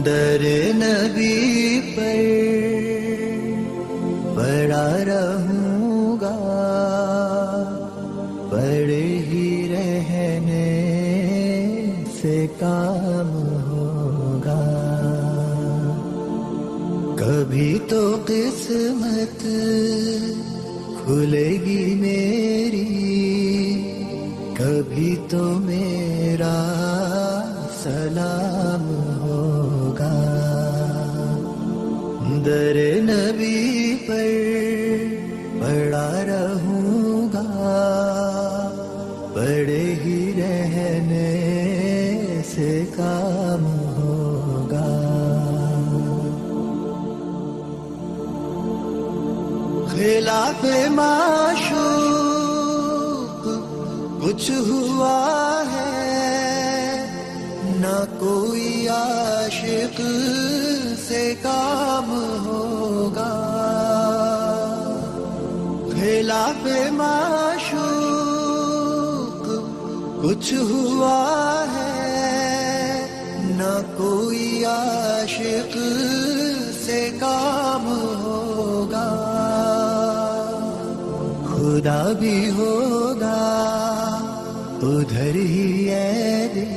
در نبی پر پڑا رہوں گا، پڑے ہی رہنے سے کام ہوگا. کبھی تو قسمت کھلے گی میری، کبھی تو میرا سلام ہوگا. در نبی پر پڑا رہوں گا، پڑے ہی رہنے سے کام ہوگا. خلاف معشوق کچھ ہوا ہے، نہ کوئی عاشق سے کام ہوگا. خلاف معشوق کچھ ہوا ہے، نہ کوئی عاشق سے کام ہوگا. خدا بھی ہوگا ادھر ہی اے دل،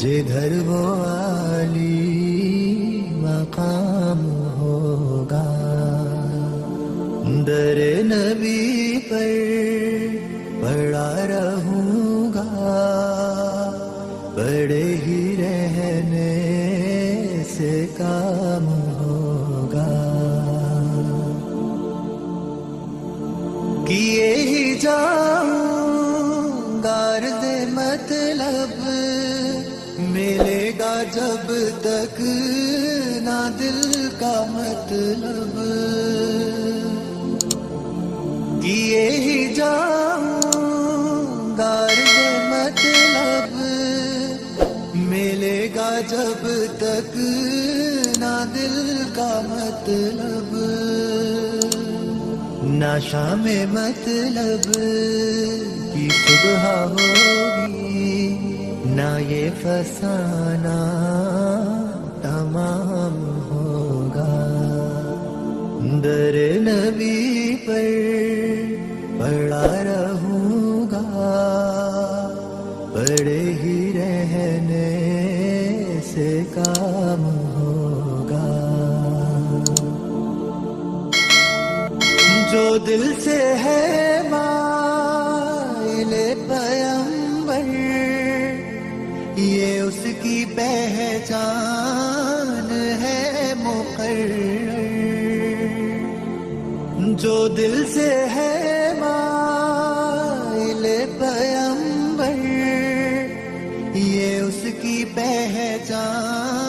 جدھر وہ عالی مقام ہوگا. در نبی پر پڑا رہوں گا، پڑے ہی رہنے سے کام ہوگا. کیے ہی جاؤں غرض مطلب، ملے گا جب تک نہ دل کا مطلب. کیے ہی جاؤں غرض مطلب، ملے گا جب تک نہ دل کا مطلب. نہ شام مطلب کی صبح ہوگی، نہ یہ فسانہ تمام ہوگا. در نبی پر پڑا رہوں گا، پڑے ہی رہنے سے کام ہوگا. جو دل سے ہے مائل پیمبر، یہ اس کی پہچان ہے مقرر. جو دل سے ہے مائل پیمبر، یہ اس کی پہچان